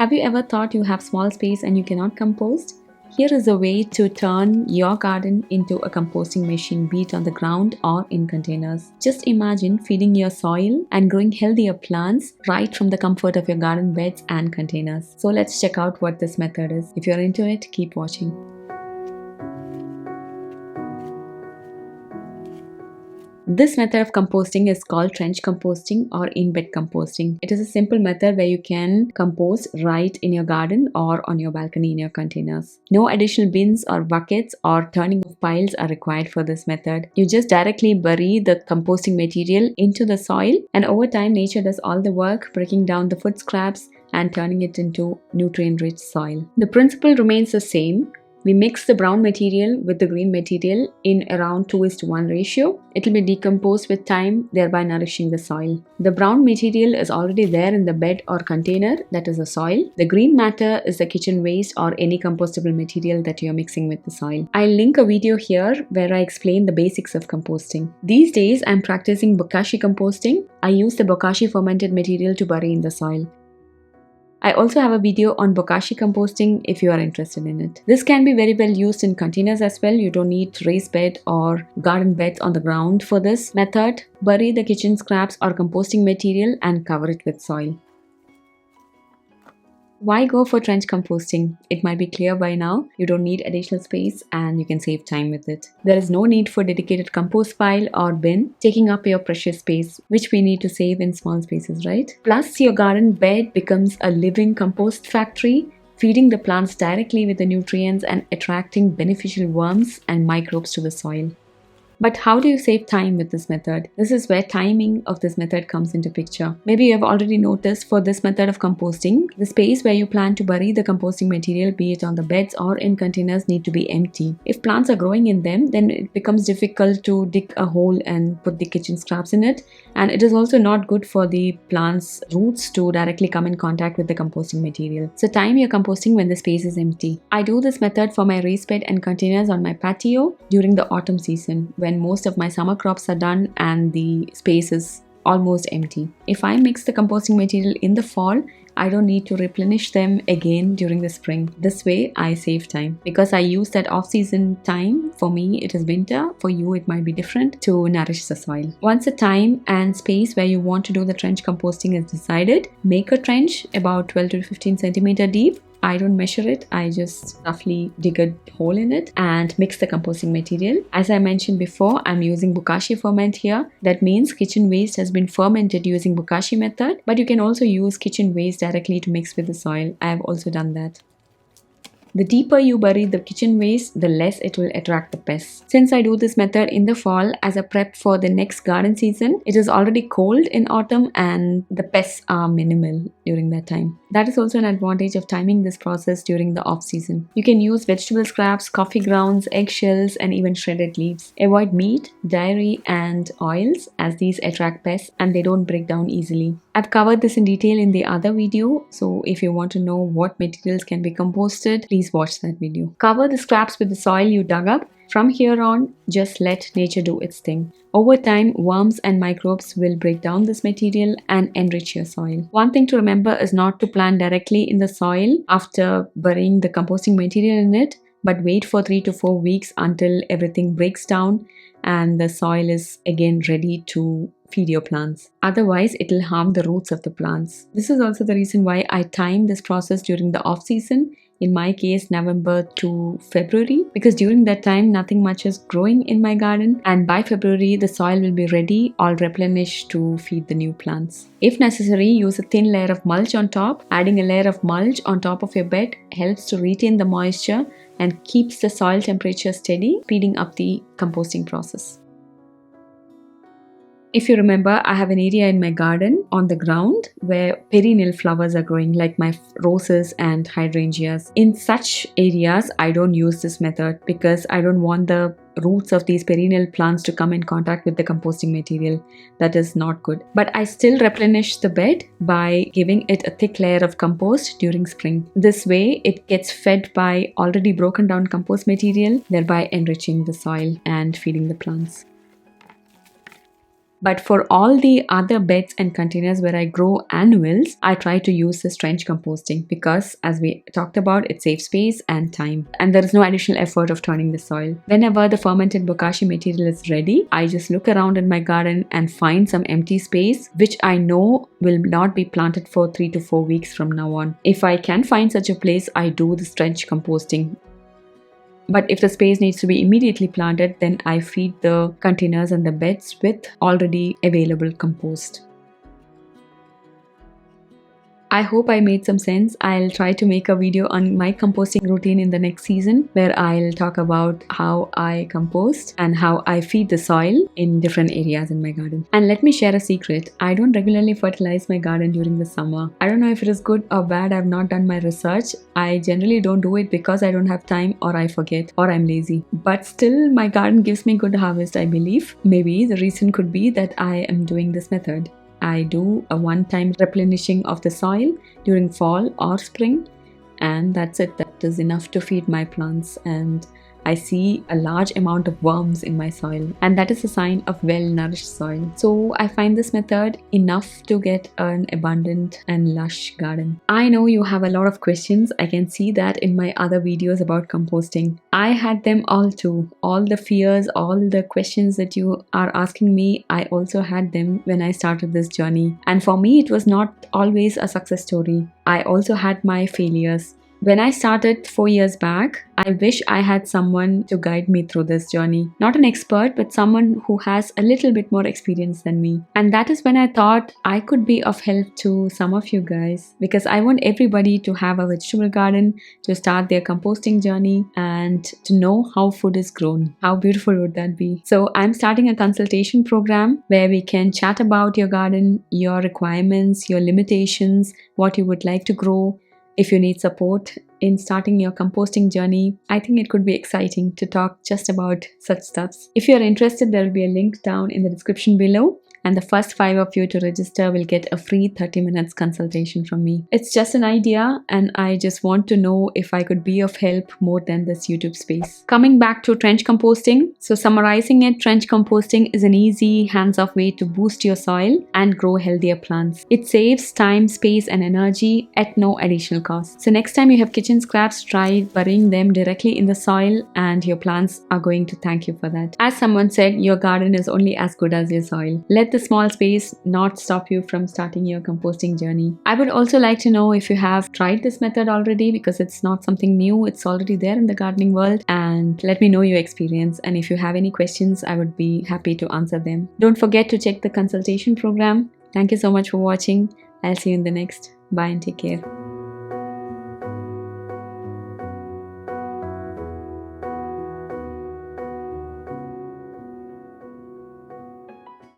Have you ever thought you have small space and you cannot compost? Here is a way to turn your garden into a composting machine, be it on the ground or in containers. Just imagine feeding your soil and growing healthier plants right from the comfort of your garden beds and containers. So let's check out what this method is. If you're into it, keep watching. This method of composting is called trench composting or in-bed composting. It is a simple method where you can compost right in your garden or on your balcony in your containers. No additional bins or buckets or turning of piles are required for this method. You just directly bury the composting material into the soil, and over time nature does all the work, breaking down the food scraps and turning it into nutrient-rich soil. The principle remains the same. We mix the brown material with the green material in around 2:1 ratio. It will be decomposed with time, thereby nourishing the soil. The brown material is already there in the bed or container, that is the soil. The green matter is the kitchen waste or any compostable material that you are mixing with the soil. I'll link a video here where I explain the basics of composting. These days I'm practicing bokashi composting. I use the bokashi fermented material to bury in the soil. I also have a video on bokashi composting if you are interested in it. This can be very well used in containers as well. You don't need raised bed or garden beds on the ground for this method. Bury the kitchen scraps or composting material and cover it with soil. Why go for trench composting? It might be clear by now. You don't need additional space and you can save time with it. There is no need for dedicated compost pile or bin taking up your precious space, which we need to save in small spaces, right? Plus, your garden bed becomes a living compost factory, feeding the plants directly with the nutrients and attracting beneficial worms and microbes to the soil. But how do you save time with this method? This is where timing of this method comes into picture. Maybe you have already noticed for this method of composting, the space where you plan to bury the composting material, be it on the beds or in containers, need to be empty. If plants are growing in them, then it becomes difficult to dig a hole and put the kitchen scraps in it. And it is also not good for the plant's roots to directly come in contact with the composting material. So time your composting when the space is empty. I do this method for my raised bed and containers on my patio during the autumn season, when most of my summer crops are done and the space is almost empty. If I mix the composting material in the fall, I don't need to replenish them again during the spring. This way I save time because I use that off-season time. For me it is winter, for you it might be different, to nourish the soil. Once the time and space where you want to do the trench composting is decided, make a trench about 12 to 15 centimeter deep. I don't measure it, I just roughly dig a hole in it and mix the composting material. As I mentioned before, I'm using bokashi ferment here. That means kitchen waste has been fermented using bokashi method, but you can also use kitchen waste directly to mix with the soil. I have also done that. The deeper you bury the kitchen waste, the less it will attract the pests. Since I do this method in the fall as a prep for the next garden season, it is already cold in autumn and the pests are minimal during that time. That is also an advantage of timing this process during the off season. You can use vegetable scraps, coffee grounds, eggshells and even shredded leaves. Avoid meat, dairy and oils as these attract pests and they don't break down easily. I've covered this in detail in the other video, so if you want to know what materials can be composted, please watch that video. Cover the scraps with the soil you dug up. From here on, just let nature do its thing. Over time, worms and microbes will break down this material and enrich your soil. One thing to remember is not to plant directly in the soil after burying the composting material in it, but wait for 3 to 4 weeks until everything breaks down and the soil is again ready to feed your plants. Otherwise, it will harm the roots of the plants. This is also the reason why I time this process during the off season. In my case, November to February, because during that time nothing much is growing in my garden, and by February the soil will be ready, all replenished to feed the new plants. If necessary, use a thin layer of mulch on top. Adding a layer of mulch on top of your bed helps to retain the moisture and keeps the soil temperature steady, speeding up the composting process. If you remember, I have an area in my garden on the ground where perennial flowers are growing, like my roses and hydrangeas. In such areas, I don't use this method because I don't want the roots of these perennial plants to come in contact with the composting material. That is not good. But I still replenish the bed by giving it a thick layer of compost during spring. This way, it gets fed by already broken down compost material, thereby enriching the soil and feeding the plants. But for all the other beds and containers where I grow annuals, I try to use this trench composting because, as we talked about, it saves space and time, and there is no additional effort of turning the soil. Whenever the fermented bokashi material is ready, I just look around in my garden and find some empty space which I know will not be planted for 3 to 4 weeks from now on. If I can find such a place, I do this trench composting. But if the space needs to be immediately planted, then I feed the containers and the beds with already available compost. I hope I made some sense. I'll try to make a video on my composting routine in the next season where I'll talk about how I compost and how I feed the soil in different areas in my garden. And let me share a secret. I don't regularly fertilize my garden during the summer. I don't know if it is good or bad. I've not done my research. I generally don't do it because I don't have time, or I forget, or I'm lazy. But still, my garden gives me good harvest, I believe. Maybe the reason could be that I am doing this method. I do a one-time replenishing of the soil during fall or spring, and that's it. That is enough to feed my plants, and I see a large amount of worms in my soil, and that is a sign of well-nourished soil. So I find this method enough to get an abundant and lush garden. I know you have a lot of questions. I can see that in my other videos about composting. I had them all too. All the fears, all the questions that you are asking me, I also had them when I started this journey. And for me, it was not always a success story. I also had my failures. When I started 4 years back, I wish I had someone to guide me through this journey. Not an expert, but someone who has a little bit more experience than me. And that is when I thought I could be of help to some of you guys, because I want everybody to have a vegetable garden, to start their composting journey, and to know how food is grown. How beautiful would that be? So I'm starting a consultation program where we can chat about your garden, your requirements, your limitations, what you would like to grow. If you need support in starting your composting journey, I think it could be exciting to talk just about such stuffs. If you're interested, there will be a link down in the description below. And the first 5 of you to register will get a free 30 minutes consultation from me. It's just an idea, and I just want to know if I could be of help more than this YouTube space. Coming back to trench composting. So summarizing it, trench composting is an easy, hands-off way to boost your soil and grow healthier plants. It saves time, space, and energy at no additional cost. So next time you have kitchen scraps, try burying them directly in the soil, and your plants are going to thank you for that. As someone said, your garden is only as good as your soil. Let the small space not stop you from starting your composting journey. I would also like to know if you have tried this method already, because it's not something new. It's already there in the gardening world, and let me know your experience. And if you have any questions, I would be happy to answer them. Don't forget to check the consultation program. Thank you so much for watching. I'll see you in the next. Bye and take care.